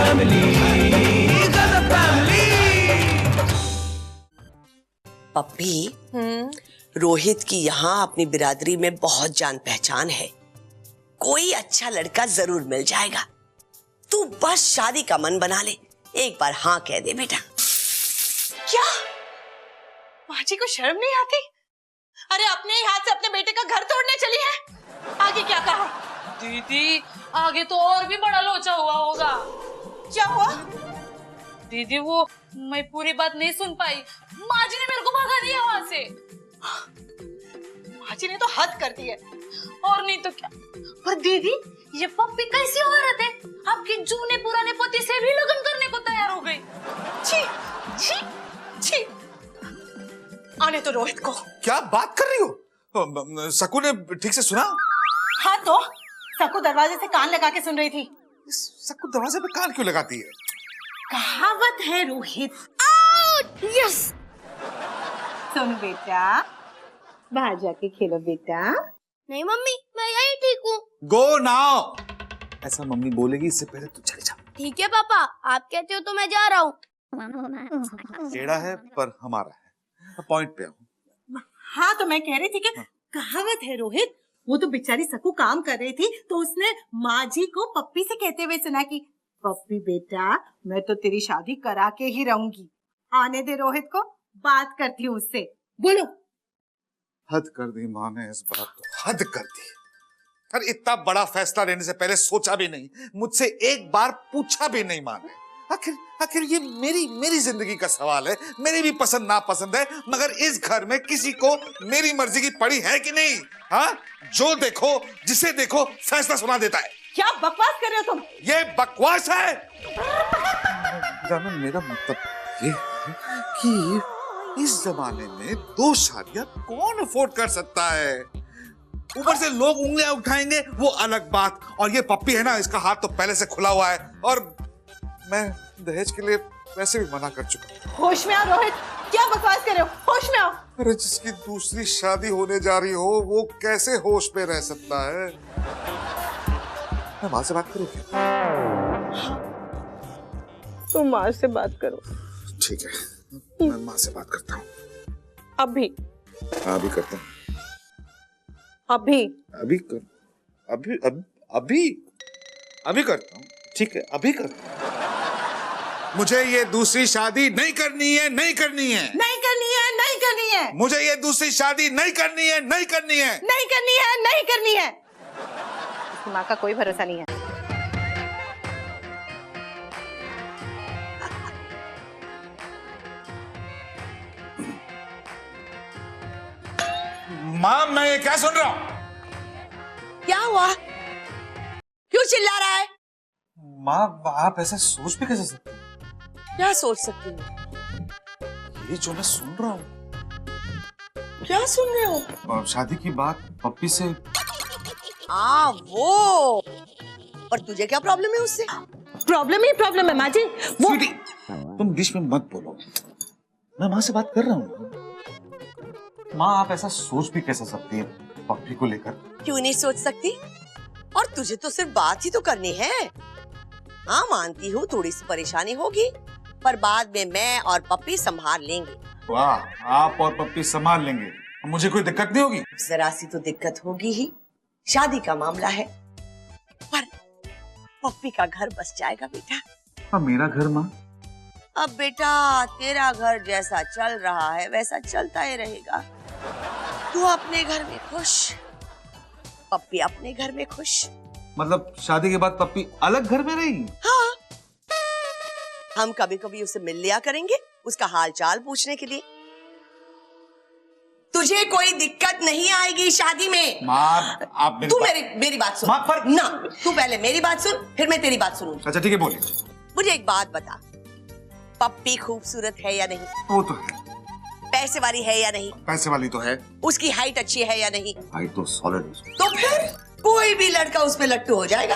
Family, गजब family. पप्पी, रोहित की यहाँ अपनी बिरादरी में बहुत जान पहचान है। कोई अच्छा लड़का जरूर मिल जाएगा। तू बस शादी का मन बना ले, एक बार हाँ कह दे बेटा। क्या माँ जी को शर्म नहीं आती? अरे अपने ही हाथ से अपने बेटे का घर तोड़ने चली है। आगे क्या कहा? दीदी आगे तो और भी बड़ा लोचा हुआ होगा। क्या हुआ? दीदी वो मैं पूरी बात नहीं सुन पाई, माँ जी ने मेरे को भगा दिया वहां से। माँ जी ने तो हद कर दी है। और नहीं तो क्या। पर दीदी ये पप्पी कैसी औरत है, आपके जूने पुराने पति से भी लगन करने को तैयार हो गई। छी छी छी। आने तो रोहित को। क्या बात कर रही हो? सकू ने ठीक से सुना? हाँ तो सकू दरवाजे से कान लगा के सुन रही थी। सकू दरवाजे पे कान क्यों लगाती है? कहावत है रोहित। यस। सुन बेटा, बाहर जाके खेलो बेटा। नहीं मम्मी, मैं यही ठीक हूँ। Go now. ऐसा मम्मी बोलेगी इससे पहले तू चले जा। ठीक है पापा, आप कहते हो तो मैं जा रहा हूँ। टेढ़ा है पर हमारा है। पॉइंट पे आओ। हाँ तो मैं कह रही थी कि कहावत है रोहित। वो तो बेचारी सकू काम कर रही थी तो उसने माँ जी को पप्पी से कहते हुए सुना कि पप्पी बेटा मैं तो तेरी शादी करा के ही रहूंगी। आने दे रोहित को, बात करती हूँ उससे। बोलो। हद कर दी माँ ने इस बात को, हद कर दी। अरे इतना बड़ा फैसला लेने से पहले सोचा भी नहीं, मुझसे एक बार पूछा भी नहीं माँ ने। आखिर ये मेरी जिंदगी का सवाल है। मेरी भी पसंद नापसंद है, मगर इस घर में किसी को मेरी मर्जी की पड़ी है कि नहीं? हाँ, जो देखो जिसे देखो फैसला सुना देता है। क्या बकवास कर रहे हो तुम? ये बकवास है। मेरा मतलब ये है कि इस जमाने में 2 शादियां कौन अफोर्ड कर सकता है? ऊपर से लोग उंगलियां उठाएंगे वो अलग बात। और ये पप्पी है ना, इसका हाथ तो पहले से खुला हुआ है और मैं दहेज के लिए वैसे भी मना कर चुका। होश में आओ रोहित, क्या बकवास कर रहे हो? होश में आओ। अरे जिसकी दूसरी शादी होने जा रही हो वो कैसे होश में रह सकता है? मैं माँ से बात करूं क्या? तुम माँ से बात करो। ठीक है, मैं माँ से बात करता हूँ। अभी? हाँ अभी करता हूँ। अभी? अभी कर, अभी करता हूँ। ठीक है, अभी करता हूँ। मुझे ये दूसरी शादी नहीं करनी है, नहीं करनी है, नहीं करनी है, नहीं करनी है। मुझे ये दूसरी शादी नहीं करनी है, नहीं करनी है, नहीं करनी है, नहीं करनी है। इसकी माँ का कोई भरोसा नहीं है। माँ मैं ये क्या सुन रहा हूँ? क्या हुआ? क्यों चिल्ला रहा है? माँ आप ऐसा सोच भी कैसे सकते? क्या सोच सकती हूँ? ये जो मैं सुन रहा हूँ। क्या सुन रहे हो? शादी की बात पप्पी से। वो। और तुझे क्या प्रॉब्लम है उससे? प्रॉब्लम ही प्रॉब्लम है माँ जी। वो तुम बीच में मत बोलो, मैं माँ से बात कर रहा हूँ। माँ आप ऐसा सोच भी कैसे सकती है पप्पी को लेकर? क्यों नहीं सोच सकती? और तुझे तो सिर्फ बात ही तो करनी है। हाँ मानती हूँ थोड़ी सी परेशानी होगी, पर बाद में मैं और पप्पी संभाल लेंगे। वाह, आप और पप्पी संभाल लेंगे, मुझे कोई दिक्कत नहीं होगी? जरा सी तो दिक्कत होगी ही, शादी का मामला है। पर पप्पी का घर बस जाएगा बेटा। हाँ मेरा घर माँ? अब बेटा तेरा घर जैसा चल रहा है वैसा चलता ही रहेगा। तू अपने घर में खुश, पप्पी अपने घर में खुश। मतलब शादी के बाद पप्पी अलग घर में रहेगी? हाँ, हम कभी कभी उसे मिल लिया करेंगे, उसका हाल चाल पूछने के लिए। तुझे कोई दिक्कत नहीं आएगी शादी में। माँ आप तू मेरी बात सुन। माँ पर ना, तू पहले मेरी बात सुन, फिर मैं तेरी बात सुनूंगी। अच्छा ठीक है बोलिए। मुझे एक बात बता, पप्पी खूबसूरत है या नहीं? वो तो है। पैसे वाली है या नहीं? पैसे वाली तो है। उसकी हाइट अच्छी है या नहीं? हाइट तो सॉलिड है। तो फिर कोई भी लड़का उस पे लट्टू हो जाएगा।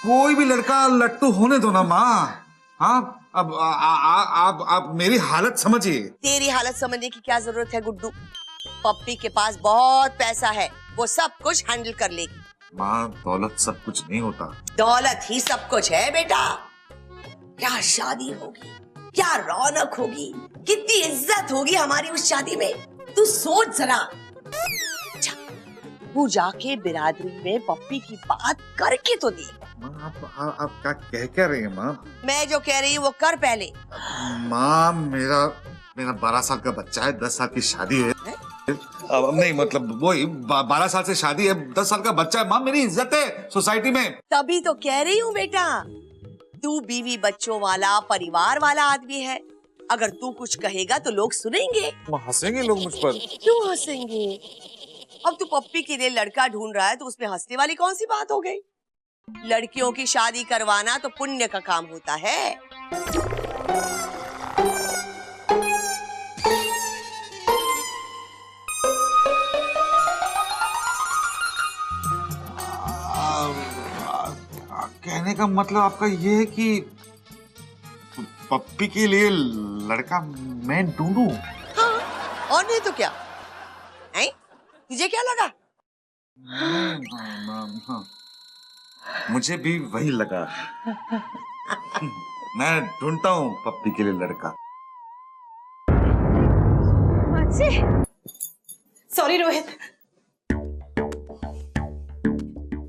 कोई भी लड़का लट्टू होने दो ना माँ। हाँ अब आप मेरी हालत समझिए। तेरी हालत समझने की क्या जरूरत है गुड्डू? पप्पी के पास बहुत पैसा है, वो सब कुछ हैंडल कर लेगी। माँ दौलत सब कुछ नहीं होता। दौलत ही सब कुछ है बेटा। क्या शादी होगी, क्या रौनक होगी, कितनी इज्जत होगी हमारी उस शादी में, तू सोच जरा। अच्छा, तू जाके बिरादरी में पप्पी की बात करके तो देख। माँ आप क्या रही हैं माँ? मैं जो कह रही हूँ वो कर पहले। माँ मेरा 12 साल का बच्चा है, 10 साल की शादी है। अब नहीं मतलब वही 12 साल से शादी है, 10 साल का बच्चा है। माँ मेरी इज्जत है सोसाइटी में। तभी तो कह रही हूँ बेटा, तू बीवी बच्चों वाला परिवार वाला आदमी है। अगर तू कुछ कहेगा तो लोग सुनेंगे। हंसेंगे लोग मुझ पर। क्यों हंसेंगे? अब तू पप्पी के लिए लड़का ढूंढ रहा है तो उसमें हंसने वाली कौन सी बात हो गई? लड़कियों की शादी करवाना तो पुण्य का काम होता है। कहने का मतलब आपका ये है कि पप्पी के लिए लड़का मैं ढूंढूं? हाँ, और नहीं तो क्या है? तुझे क्या लगा? हाँ, मुझे भी वही लगा। मैं ढूंढता हूँ पप्पी के लिए लड़का। सॉरी रोहित,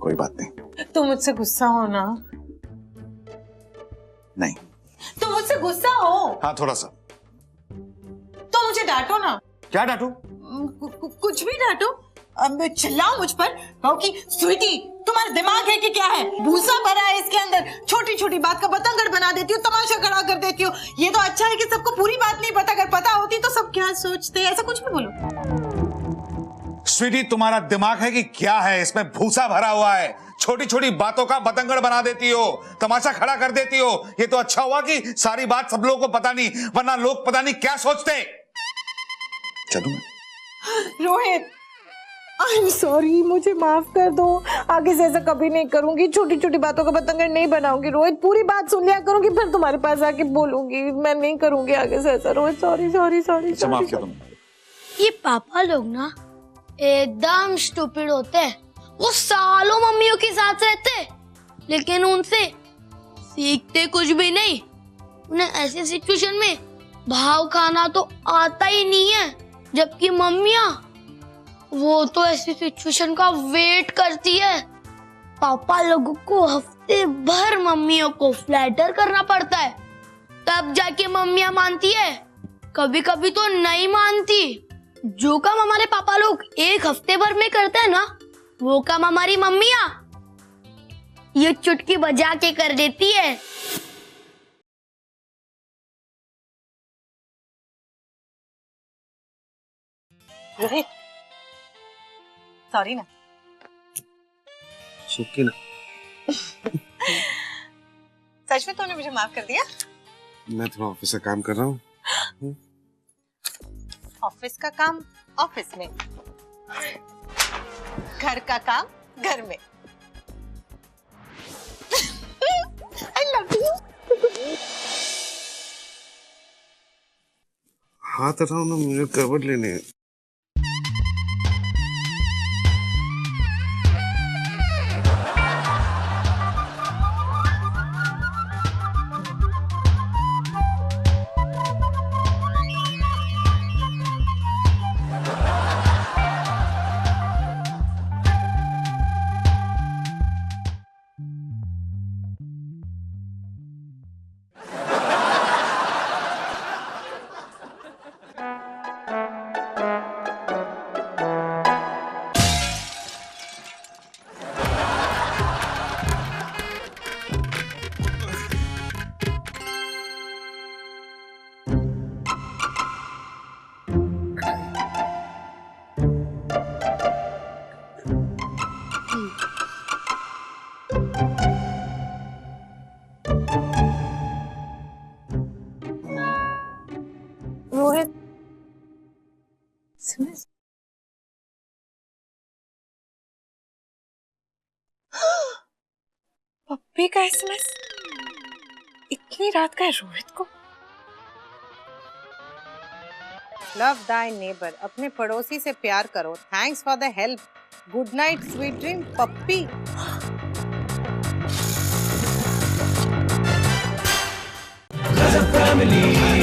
कोई बात नहीं। तुम मुझसे गुस्सा हो ना? नहीं। तुम मुझसे गुस्सा हो? हाँ थोड़ा सा। तो मुझे डांटो ना। क्या डांटू? कुछ भी डांटो। अब चिल्लाओ मुझ पर, कहो कि स्वीटी तुम्हारा दिमाग है कि क्या है, भूसा भरा है इसके अंदर, छोटी छोटी बात का बतंगड़ बना देती हो, तमाशा खड़ा कर देती हो। ये तो अच्छा है कि सबको पूरी बात नहीं पता, अगर पता होती तो सब क्या सोचते, ऐसा कुछ भी बोलो। स्वीटी तुम्हारा दिमाग है कि क्या है, इसमें भूसा भरा हुआ है। छोटी छोटी बातों का बतंगड़ बना देती हो, तमाशा खड़ा कर देती हो। ये तो अच्छा हुआ कि सारी बात सब लोगों को पता नहीं, वरना लोग पता नहीं क्या सोचते। चलूं? रोहित आई एम सॉरी, मुझे माफ कर दो, आगे से ऐसा कभी नहीं करूंगी, छोटी छोटी बातों का बतंगड़ नहीं बनाऊंगी। रोहित पूरी बात सुन लिया करूंगी, फिर तुम्हारे पास आके बोलूंगी, मैं नहीं करूंगी आगे से ऐसा। Rohit sorry sorry sorry. माफ किया तुम। ये पापा लोग ना एकदम स्टूपिड होते हैं। वो सालों मम्मियों के साथ रहते लेकिन उनसे सीखते कुछ भी नहीं। उन्हें ऐसे सिचुएशन में भाव खाना तो आता ही नहीं है, जबकि मम्मियाँ वो तो ऐसी सिचुएशन का वेट करती है। पापा लोगों को हफ्ते भर मम्मियों को फ्लैटर करना पड़ता है, तब जाके मम्मियाँ मानती है। कभी कभी तो नहीं मानती। जो काम हमारे पापा लोग एक हफ्ते भर में करते हैं ना, वो काम हमारी मम्मियाँ ये चुटकी बजा के कर देती है। रोहित सॉरी ना। शुक्र ना। सच में तूने मुझे माफ कर दिया? मैं थोड़ा ऑफिस का काम कर रहा हूँ। ऑफिस का काम ऑफिस में, घर का काम घर में। I love you. हाथ हटाओ ना, मुझे कवर लेने हैं। रोहित पप्पी का एसएमएस इतनी रात का है रोहित को। लव दाई नेबर, अपने पड़ोसी से प्यार करो। Thanks for the help. Good night sweet dream puppy. Family